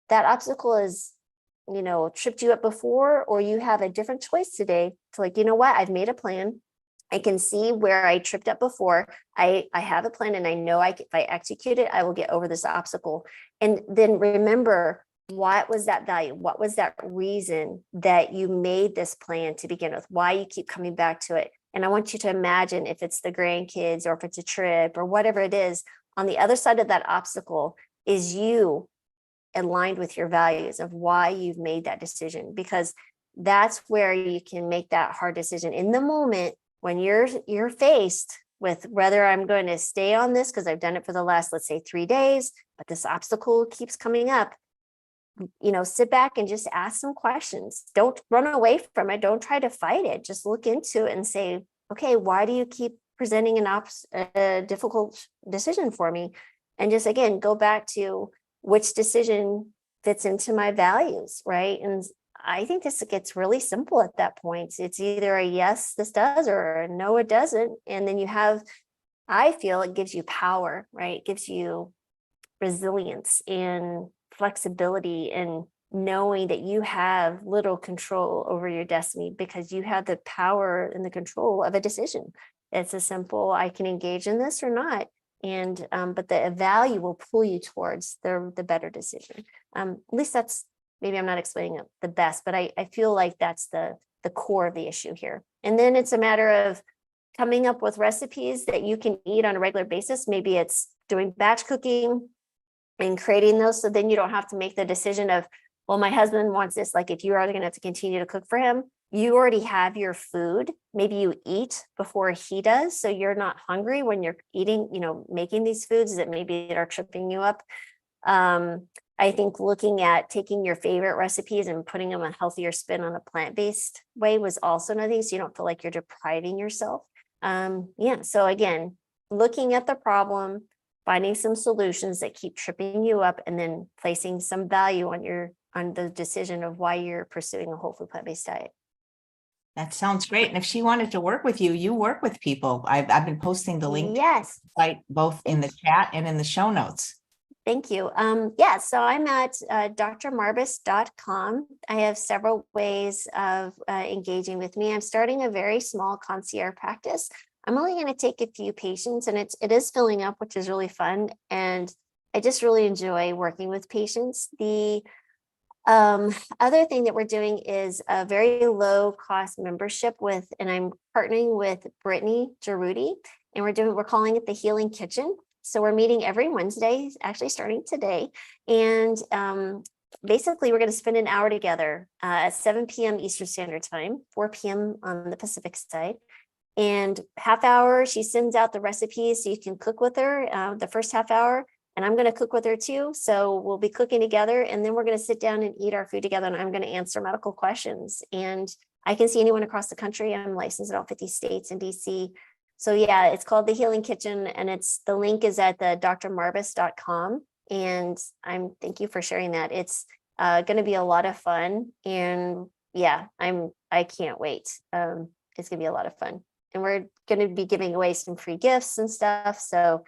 That obstacle is, tripped you up before, or you have a different choice today to, like, you know what, I've made a plan. I can see where I tripped up before. I have a plan, and I know if I execute it, I will get over this obstacle. And then remember, what was that value? What was that reason that you made this plan to begin with? Why you keep coming back to it? And I want you to imagine, if it's the grandkids or if it's a trip or whatever it is, on the other side of that obstacle is you aligned with your values of why you've made that decision, because that's where you can make that hard decision in the moment. When you're faced with whether I'm going to stay on this because I've done it for the last, let's say, 3 days, but this obstacle keeps coming up, sit back and just ask some questions. Don't run away from it. Don't try to fight it. Just look into it and say, okay, why do you keep presenting a difficult decision for me? And just, again, go back to which decision fits into my values, right? And I think this gets really simple at that point. It's either a yes, this does, or a no, it doesn't. And then I feel it gives you power, right? It gives you resilience and flexibility, and knowing that you have little control over your destiny because you have the power and the control of a decision. It's a simple, I can engage in this or not. And, but the value will pull you towards the better decision. At least that's, maybe I'm not explaining it the best, but I feel like that's the core of the issue here. And then it's a matter of coming up with recipes that you can eat on a regular basis. Maybe it's doing batch cooking and creating those. So then you don't have to make the decision of, well, my husband wants this. Like, if you are going to have to continue to cook for him, you already have your food. Maybe you eat before he does, so you're not hungry when you're eating, making these foods that maybe are tripping you up. I think looking at taking your favorite recipes and putting them a healthier spin on a plant-based way was also another thing, so you don't feel like you're depriving yourself. So again, looking at the problem, finding some solutions that keep tripping you up, and then placing some value on the decision of why you're pursuing a whole food plant-based diet.
That sounds great. And if she wanted to work with you, you work with people. I've been posting the link
Yes.
Right, both in the chat and in the show notes.
Thank you. So I'm at drmarbas.com. I have several ways of engaging with me. I'm starting a very small concierge practice. I'm only going to take a few patients, and it is filling up, which is really fun. And I just really enjoy working with patients. The other thing that we're doing is a very low cost membership and I'm partnering with Brittany Giroudi, and we're calling it the Healing Kitchen. So we're meeting every Wednesday, actually starting today. And basically, we're going to spend an hour together at 7 p.m. Eastern Standard Time, 4 p.m. on the Pacific side. And half hour, she sends out the recipes so you can cook with her the first half hour. And I'm going to cook with her too. So we'll be cooking together, and then we're going to sit down and eat our food together. And I'm going to answer medical questions. And I can see anyone across the country. I'm licensed in all 50 states and DC. So yeah, it's called the Healing Kitchen, and the link is at the drmarbas.com. And thank you for sharing that. It's going to be a lot of fun, and yeah, I can't wait. It's going to be a lot of fun, and we're going to be giving away some free gifts and stuff. So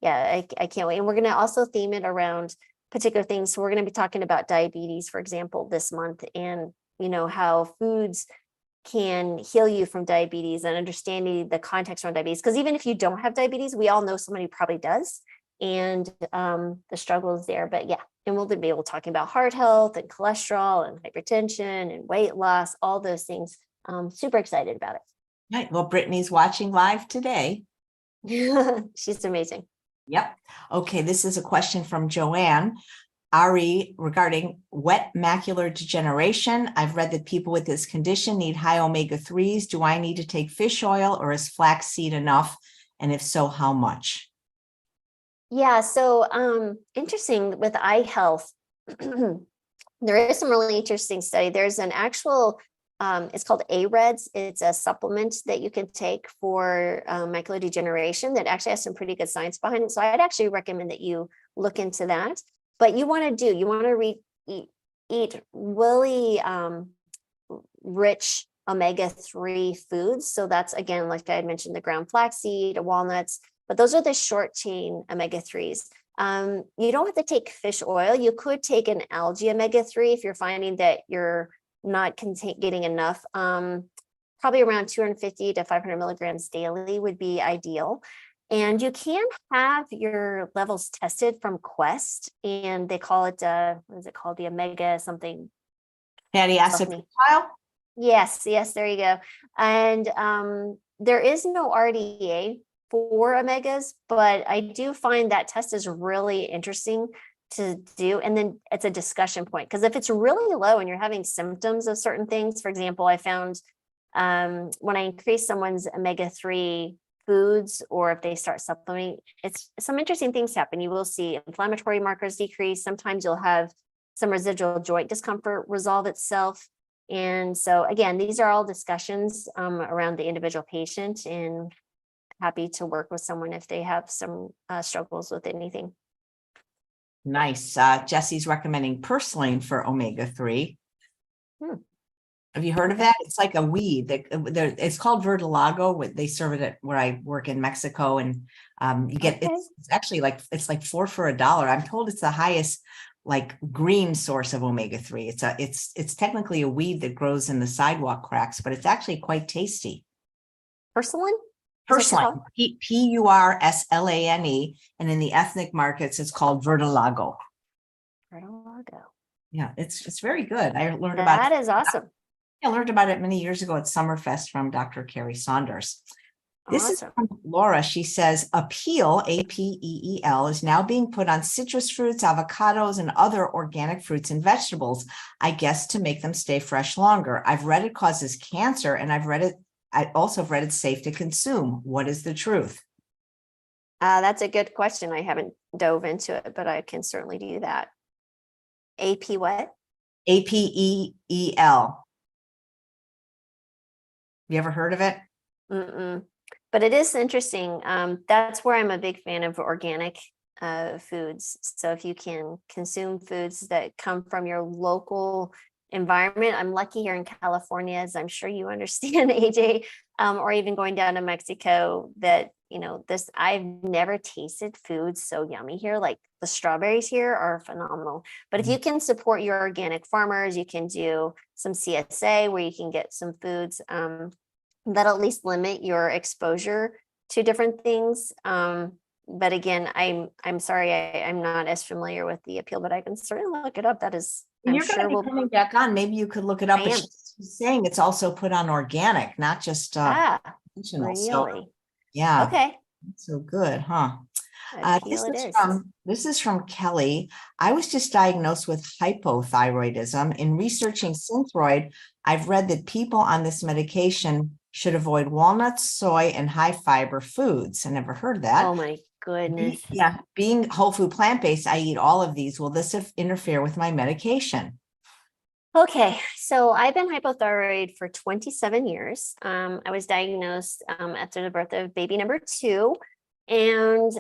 yeah, I can't wait. And we're going to also theme it around particular things. So we're going to be talking about diabetes, for example, this month, and how foods can heal you from diabetes, and understanding the context around diabetes. Because even if you don't have diabetes, we all know somebody who probably does, and the struggle is there. But yeah, and we'll be able to talking about heart health and cholesterol and hypertension and weight loss, all those things. Super excited about
Right. Well, Brittany's watching live today.
it. She's amazing.
Yep. Okay. This is a question from Joanne Ari regarding wet macular degeneration. I've read that people with this condition need high omega-3s. Do I need to take fish oil, or is flaxseed enough? And if so, how much?
Yeah, so interesting with eye health. There is some really interesting study. There's an actual, it's called AREDS. It's a supplement that you can take for macular degeneration that actually has some pretty good science behind it. So I'd actually recommend that you look into that. But you want to eat really rich omega-3 foods. So that's, again, like I had mentioned, the ground flaxseed, walnuts, but those are the short chain omega-3s. You don't have to take fish oil. You could take an algae omega-3 if you're finding that you're not getting enough. Probably around 250 to 500 milligrams daily would be ideal. And you can have your levels tested from Quest, and they call it, what is it called? The omega something.
Fatty acid profile?
Yes, there you go. And there is no RDA for omegas, but I do find that test is really interesting to do. And then it's a discussion point, because if it's really low and you're having symptoms of certain things, for example, I found when I increase someone's omega-3 foods, or if they start supplementing, it's some interesting things happen. You will see inflammatory markers decrease. Sometimes you'll have some residual joint discomfort resolve itself. And so again, these are all discussions around the individual patient, and happy to work with someone if they have some struggles with anything.
Nice. Jesse's recommending purslane for omega-3. Have you heard of that? It's like a weed that it's called verdolago. They serve it at where I work in Mexico, and you get it's actually like it's like 4 for $1. I'm told it's the highest like green source of omega-3. It's technically a weed that grows in the sidewalk cracks, but it's actually quite tasty.
Purslane?
Purslane, Purslane, and in the ethnic markets, it's called verdolago.
Verdolago.
Yeah, it's very good. I learned about
that. Is awesome.
I learned about it many years ago at Summerfest from Dr. Carrie Saunders. This
Awesome.
is from Laura. She says, Apeel, APEEL, is now being put on citrus fruits, avocados, and other organic fruits and vegetables, I guess, to make them stay fresh longer. I've read it causes cancer, and I also have read it's safe to consume. What is the truth?
That's a good question. I haven't dove into it, but I can certainly do that. AP what?
APEEL. You ever heard of it?
But it is interesting. That's where I'm a big fan of organic foods. So if you can consume foods that come from your local environment, I'm lucky here in California, as I'm sure you understand, AJ, or even going down to Mexico, that, I've never tasted foods so yummy here. Like the strawberries here are phenomenal. But if you can support your organic farmers, you can do some CSA where you can get some foods that at least limit your exposure to different things. But again, I'm sorry, I'm not as familiar with the appeal, but I can certainly look it up. That is,
and you're going to be coming back on. Maybe you could look it up. But she's saying it's also put on organic, not just conventional.
Really?
So, yeah.
Okay.
So good, huh? This is from Kelly. I was just diagnosed with hypothyroidism. In researching Synthroid, I've read that people on this medication should avoid walnuts, soy, and high fiber foods. I never heard that.
Oh my goodness.
Being whole food plant-based, I eat all of these. Will this interfere with my medication?
Okay, so I've been hypothyroid for 27 years. I was diagnosed after the birth of baby number 2. And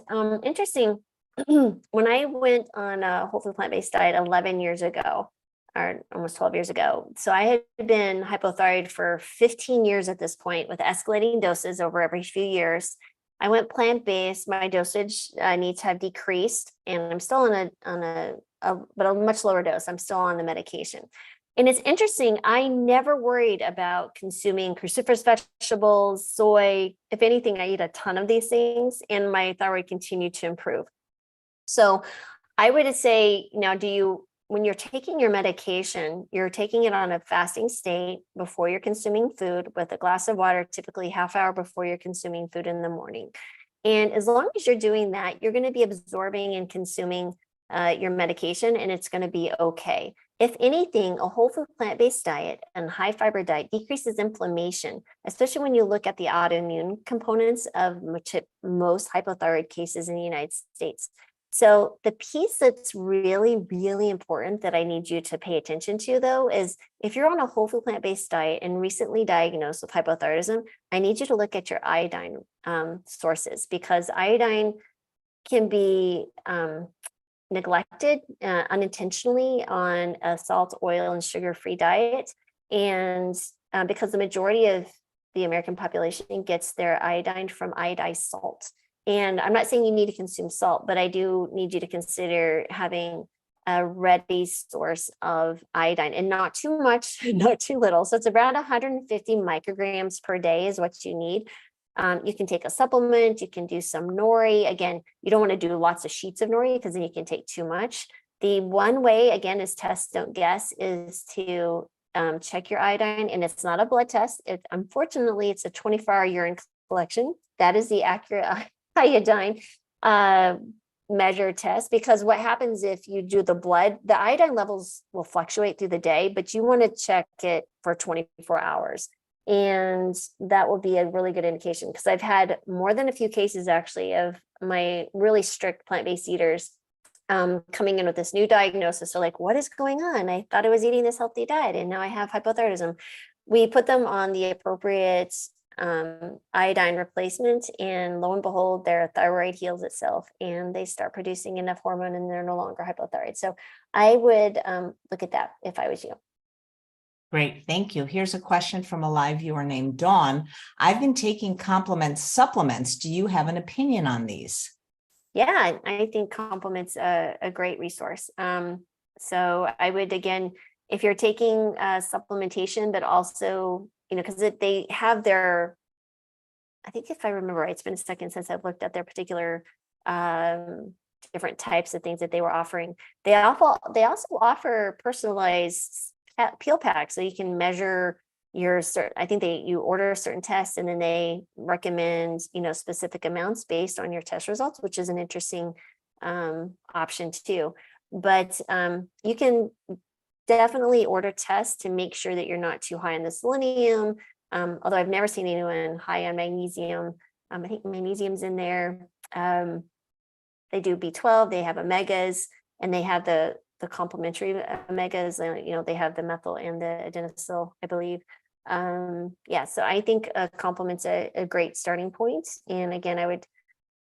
interesting, when I went on a whole food plant-based diet 11 years ago, or almost 12 years ago, so I had been hypothyroid for 15 years at this point, with escalating doses over every few years. I went plant-based. My dosage needs have decreased, and I'm still on a much lower dose. I'm still on the medication. And it's interesting, I never worried about consuming cruciferous vegetables, soy. If anything, I eat a ton of these things, and my thyroid continued to improve. So I would say, now, when you're taking your medication, you're taking it on a fasting state before you're consuming food with a glass of water, typically half hour before you're consuming food in the morning. And as long as you're doing that, you're going to be absorbing and consuming your medication, and it's going to be okay. If anything, a whole food plant-based diet and high fiber diet decreases inflammation, especially when you look at the autoimmune components of most hypothyroid cases in the United States. So the piece that's really, really important that I need you to pay attention to, though, is if you're on a whole food plant-based diet and recently diagnosed with hypothyroidism, I need you to look at your iodine sources, because iodine can be neglected unintentionally on a salt, oil, and sugar-free diet. And because the majority of the American population gets their iodine from iodized salt. And I'm not saying you need to consume salt, but I do need you to consider having a ready source of iodine, and not too much, not too little. So it's around 150 micrograms per day is what you need. You can take a supplement, you can do some nori. Again, you don't want to do lots of sheets of nori because then you can take too much. The one way, again, is test, don't guess, is to check your iodine. And it's not a blood test. Unfortunately, it's a 24-hour urine collection. That is the accurate iodine measure test, because what happens if you do the blood, the iodine levels will fluctuate through the day, but you want to check it for 24 hours. And that will be a really good indication, because I've had more than a few cases actually of my really strict plant-based eaters coming in with this new diagnosis. They're like, what is going on? I thought I was eating this healthy diet and now I have hypothyroidism. We put them on the appropriate iodine replacement, and lo and behold, their thyroid heals itself and they start producing enough hormone and they're no longer hypothyroid. So I would look at that if I was you.
Great, thank you. Here's a question from a live viewer named Dawn. I've been taking complement supplements. Do you have an opinion on these?
Yeah, I think complement's a great resource. So I would, again, if you're taking supplementation, but also, because they have their, I think if I remember right, it's been a second since I've looked at their particular different types of things that they were offering. They also offer personalized peel packs, so you can measure your I think you order certain tests and then they recommend specific amounts based on your test results, which is an interesting option too. But you can definitely order tests to make sure that you're not too high on the selenium. Although I've never seen anyone high on magnesium. I think magnesium's in there. They do B12, they have omegas, and they have the complementary omegas. They have the methyl and the adenosyl, I believe. Yeah, so I think complement's a great starting point. And again,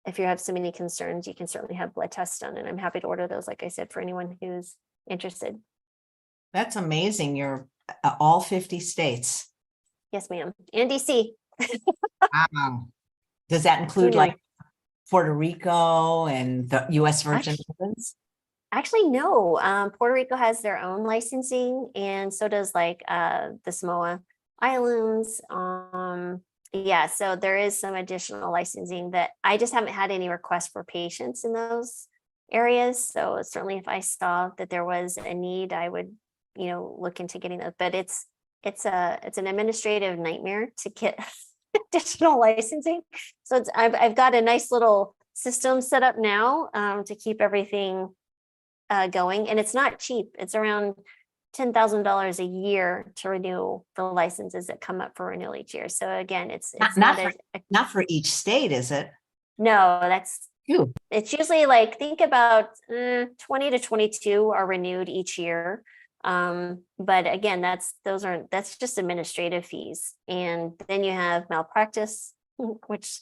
if you have so many concerns, you can certainly have blood tests done, and I'm happy to order those, like I said, for anyone who's interested.
That's amazing. You're all 50 states.
Yes, ma'am. And DC.
Wow. Does that include like Puerto Rico and the US Virgin Islands?
Actually, no. Puerto Rico has their own licensing, and so does like the Samoa Islands. Yeah, so there is some additional licensing that I just haven't had any requests for patients in those areas. So certainly if I saw that there was a need, I would, look into getting those. But it's an administrative nightmare to get additional licensing. So I've got a nice little system set up now to keep everything going, and it's not cheap. It's around $10,000 a year to renew the licenses that come up for renewal each year. So again, it's
not for each state, is it?
No,
Ew.
It's usually like, think about 20 to 22 are renewed each year. But again, that's just administrative fees. And then you have malpractice, which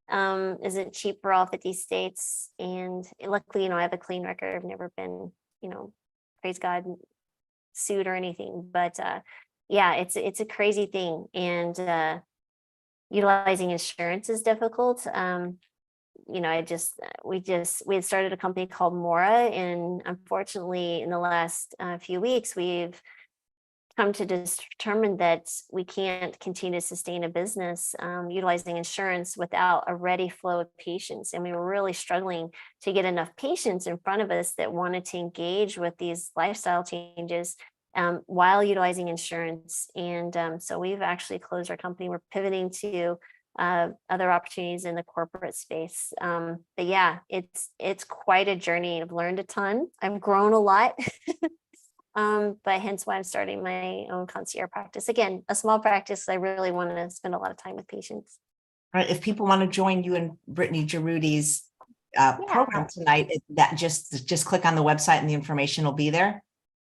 isn't cheap for all 50 states. And luckily, I have a clean record. I've never been, praise God, sued or anything. But yeah, it's a crazy thing. And utilizing insurance is difficult. We had started a company called Mora, and unfortunately in the last few weeks, we've come to determine that we can't continue to sustain a business utilizing insurance without a ready flow of patients. And we were really struggling to get enough patients in front of us that wanted to engage with these lifestyle changes while utilizing insurance. And so we've actually closed our company. We're pivoting to other opportunities in the corporate space. But yeah, it's quite a journey. I've learned a ton. I've grown a lot. But hence why I'm starting my own concierge practice. Again, a small practice. I really want to spend a lot of time with patients.
Right. If people want to join you and Brittany Giroudi's
Yeah.
program tonight, that just click on the website and the information will be there.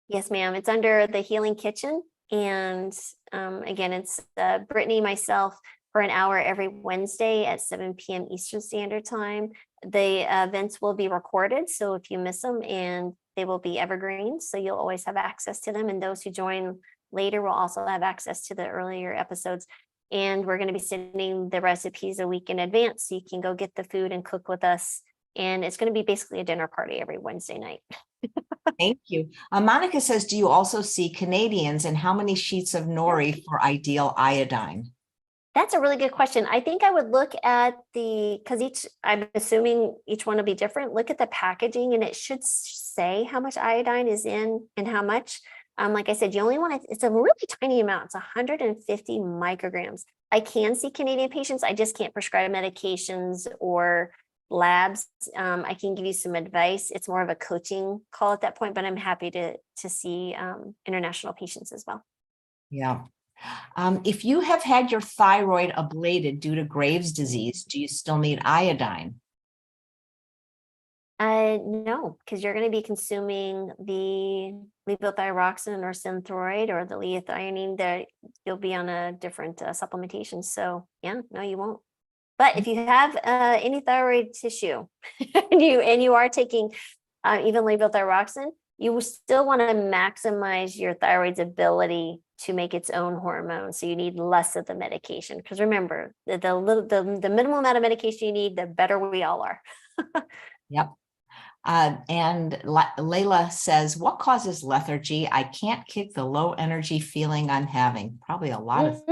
Yes, ma'am. It's under the Healing Kitchen. And again, it's Brittany, myself, for an hour every Wednesday at 7 p.m. Eastern Standard Time. The events will be recorded, so if you miss them, and they will be evergreen, so you'll always have access to them. And those who join later will also have access to the earlier episodes. And we're going to be sending the recipes a week in advance, so you can go get the food and cook with us. And it's going to be basically a dinner party every Wednesday night.
Thank you. Monica says, do you also see Canadians, and how many sheets of nori for ideal iodine?
That's a really good question. I think I would look at because I'm assuming each one will be different. Look at the packaging, and it should say how much iodine is in and how much. Like I said, you only want to, it's a really tiny amount. It's 150 micrograms. I can see Canadian patients. I just can't prescribe medications or labs. I can give you some advice. It's more of a coaching call at that point, but I'm happy to see international patients as well.
Yeah. If you have had your thyroid ablated due to Graves' disease, do you still need iodine?
No, because you're going to be consuming the levothyroxine or synthroid or the L-theanine, that you'll be on a different supplementation. So yeah, no, you won't. But if you have any thyroid tissue and you are taking even levothyroxine, you still want to maximize your thyroid's ability to make its own hormone. So you need less of the medication. Because remember, the minimum amount of medication you need, the better we all are.
Yep. And Layla says, what causes lethargy? I can't kick the low energy feeling I'm having. Probably a lot of.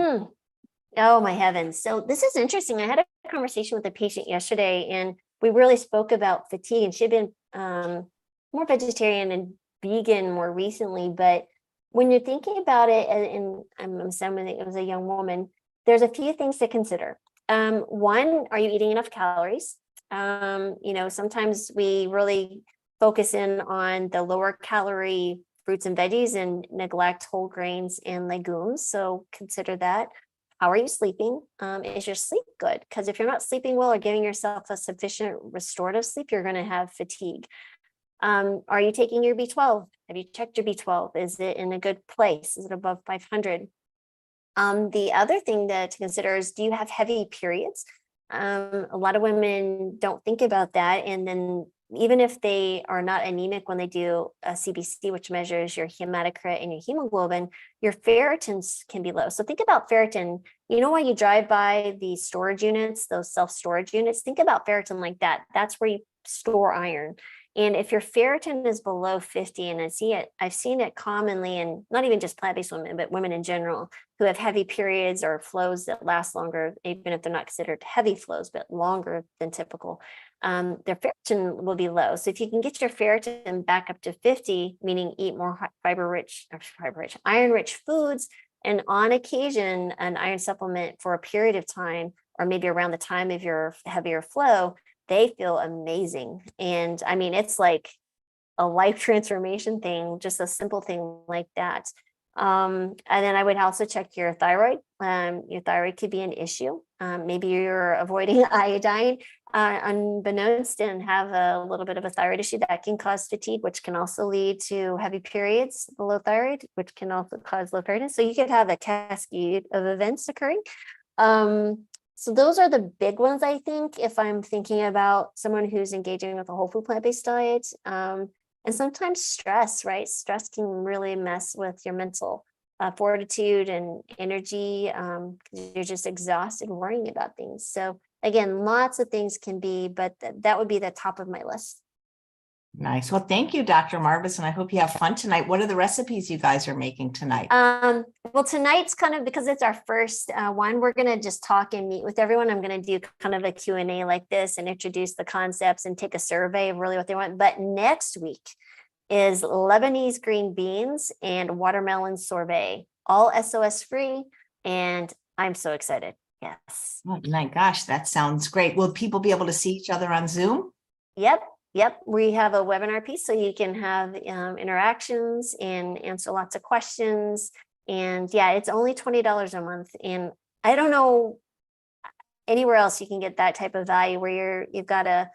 Oh my heavens. So this is interesting. I had a conversation with a patient yesterday, and we really spoke about fatigue, and she'd been more vegetarian and vegan more recently. But when you're thinking about it, and I'm assuming it was a young woman, there's a few things to consider. One, are you eating enough calories? Sometimes we really focus in on the lower calorie fruits and veggies and neglect whole grains and legumes. So consider that. How are you sleeping? Is your sleep good? Because if you're not sleeping well or giving yourself a sufficient restorative sleep, you're going to have fatigue. Are you taking your B12? Have you checked your B12? Is it in a good place? Is it above 500? The other thing to consider is, do you have heavy periods? A lot of women don't think about that. And then even if they are not anemic, when they do a CBC, which measures your hematocrit and your hemoglobin, your ferritins can be low. So think about ferritin. When you drive by the storage units, those self-storage units, think about ferritin like that. That's where you store iron. And if your ferritin is below 50, and I've seen it commonly in not even just plant-based women, but women in general who have heavy periods or flows that last longer, even if they're not considered heavy flows, but longer than typical, their ferritin will be low. So if you can get your ferritin back up to 50, meaning eat more iron-rich foods, and on occasion, an iron supplement for a period of time, or maybe around the time of your heavier flow, they feel amazing. And I mean, it's like a life transformation thing, just a simple thing like that. And then I would also check your thyroid. Your thyroid could be an issue. Maybe you're avoiding iodine unbeknownst and have a little bit of a thyroid issue that can cause fatigue, which can also lead to heavy periods, the low thyroid, which can also cause low thyroid. So you could have a cascade of events occurring. So those are the big ones, I think, if I'm thinking about someone who's engaging with a whole food plant-based diet. And sometimes stress, right? Stress can really mess with your mental fortitude and energy. You're just exhausted worrying about things. So again, lots of things can be, but that would be the top of my list.
Nice. Well, thank you, Dr. Marbas, and I hope you have fun tonight. What are the recipes you guys are making tonight?
Well, tonight's kind of, because it's our first one, we're going to just talk and meet with everyone. I'm going to do kind of a Q&A like this and introduce the concepts and take a survey of really what they want. But next week is Lebanese green beans and watermelon sorbet, all SOS free. And I'm so excited. Yes.
Oh my gosh, that sounds great. Will people be able to see each other on Zoom?
Yep. We have a webinar piece so you can have interactions and answer lots of questions. And yeah, it's only $20 a month. And I don't know anywhere else you can get that type of value where you've got a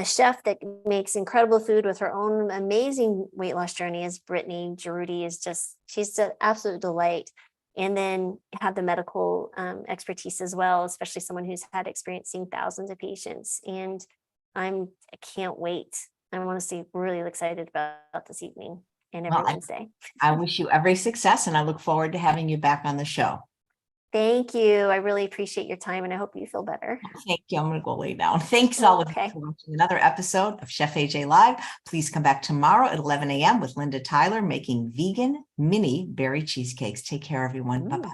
chef that makes incredible food with her own amazing weight loss journey, as Brittany Giroudi is just, she's an absolute delight. And then have the medical expertise as well, especially someone who's had experience seeing thousands of patients. And I can't wait. I'm honestly really excited about this evening and every Wednesday.
I wish you every success, and I look forward to having you back on the show.
Thank you. I really appreciate your time, and I hope you feel better.
Thank you. I'm going to go lay down. Thanks all of you for watching another episode of Chef AJ Live. Please come back tomorrow at 11 a.m. with Linda Tyler making vegan mini berry cheesecakes. Take care, everyone. Bye-bye.